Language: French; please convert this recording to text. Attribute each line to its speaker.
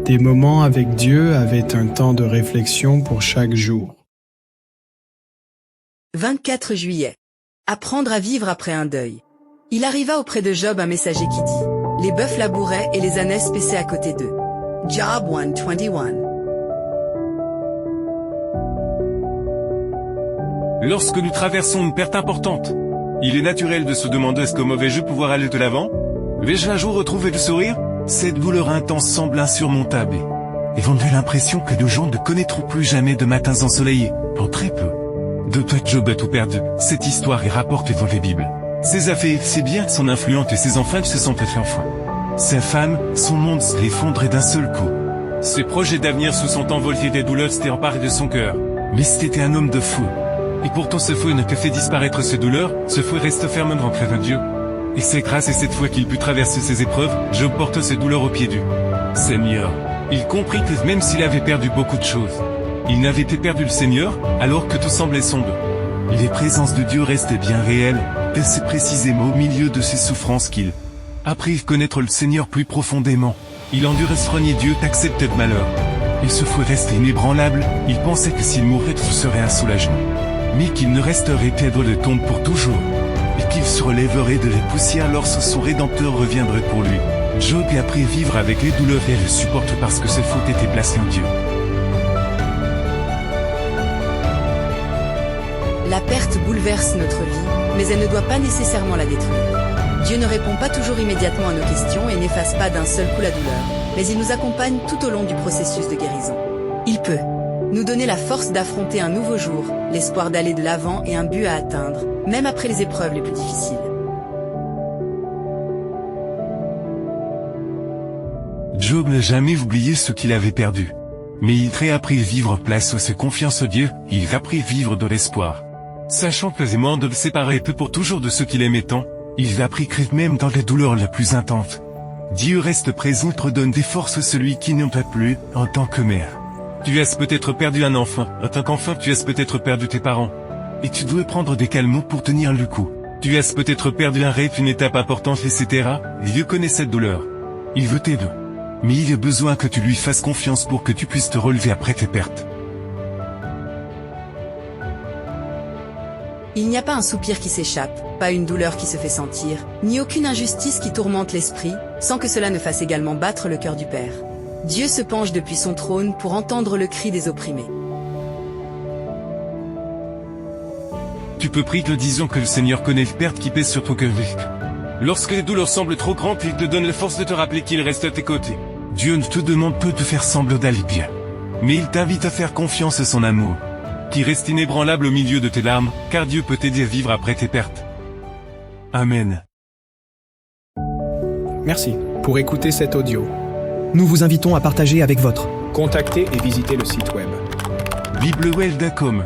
Speaker 1: Des moments avec Dieu avaient un temps de réflexion pour chaque jour.
Speaker 2: 24 juillet. Apprendre à vivre après un deuil. Il arriva auprès de Job un messager qui dit « Les bœufs labouraient et les ânesses paissaient à côté d'eux. » Job 1:21.
Speaker 3: Lorsque nous traversons une perte importante, il est naturel de se demander est-ce qu'au mauvais jeu pouvoir aller de l'avant? Vais-je un jour retrouver le sourire? Cette douleur intense semble insurmontable et vont donner l'impression que nos gens ne connaîtront plus jamais de matins ensoleillés, pour très peu. De toi Job a tout perdu, cette histoire est rapportée dans les Bibles. Ses affaires, ses biens, son influence et ses enfants se sont fait enfants. Sa femme, son monde s'est effondré d'un seul coup. Ses projets d'avenir se sont envolés, des douleurs s'étaient emparées de son cœur. Mais c'était un homme de feu. Et pourtant ce feu n'a que fait disparaître ses douleurs, ce feu reste fermement ancré en Dieu. Et c'est grâce à cette foi qu'il put traverser ses épreuves, Job porte ses douleurs au pied du Seigneur. Il comprit que même s'il avait perdu beaucoup de choses, il n'avait été perdu le Seigneur, alors que tout semblait sombre. Les présences de Dieu restaient bien réelles, et c'est précisément au milieu de ses souffrances qu'il apprit à connaître le Seigneur plus profondément. Il endurait ce renier Dieu d'accepter de malheur. Il se fut resté inébranlable, il pensait que s'il mourait ce serait un soulagement. Mais qu'il ne resterait pas dans le tombe pour toujours. Et qu'il se relèverait de la poussière lorsque son Rédempteur reviendrait pour lui. Job a appris à vivre avec les douleurs et le supporte parce que ses fautes étaient placées en Dieu.
Speaker 2: La perte bouleverse notre vie, mais elle ne doit pas nécessairement la détruire. Dieu ne répond pas toujours immédiatement à nos questions et n'efface pas d'un seul coup la douleur, mais il nous accompagne tout au long du processus de guérison. Il peut nous donner la force d'affronter un nouveau jour, l'espoir d'aller de l'avant et un but à atteindre, même après les épreuves les plus difficiles.
Speaker 3: Job n'a jamais oublié ce qu'il avait perdu. Mais il a appris à vivre place à sa confiance en Dieu, il a appris à vivre de l'espoir. Sachant posément de le séparer peu pour toujours de ceux qu'il aimait tant, il a appris que même dans les douleurs les plus intenses, Dieu reste présent et redonne des forces à celui qui n'en peut plus, en tant que mère. Tu as peut-être perdu un enfant, en tant qu'enfant tu as peut-être perdu tes parents. Et tu dois prendre des calmants pour tenir le coup. Tu as peut-être perdu un rêve, une étape importante, etc. Dieu connaît cette douleur. Il veut t'aider. Mais il a besoin que tu lui fasses confiance pour que tu puisses te relever après tes pertes.
Speaker 2: Il n'y a pas un soupir qui s'échappe, pas une douleur qui se fait sentir, ni aucune injustice qui tourmente l'esprit, sans que cela ne fasse également battre le cœur du Père. Dieu se penche depuis son trône pour entendre le cri des opprimés.
Speaker 3: Tu peux prier que disons que le Seigneur connaît les pertes qui pèsent sur ton cœur. Lorsque les douleurs semblent trop grandes, il te donne la force de te rappeler qu'il reste à tes côtés. Dieu ne te demande pas de faire semblant d'aller bien, mais il t'invite à faire confiance à son amour, qui reste inébranlable au milieu de tes larmes, car Dieu peut t'aider à vivre après tes pertes. Amen.
Speaker 4: Merci pour écouter cet audio.
Speaker 5: Nous vous invitons à partager avec votre.
Speaker 4: Contactez et visitez le site web.
Speaker 3: Biblewell.com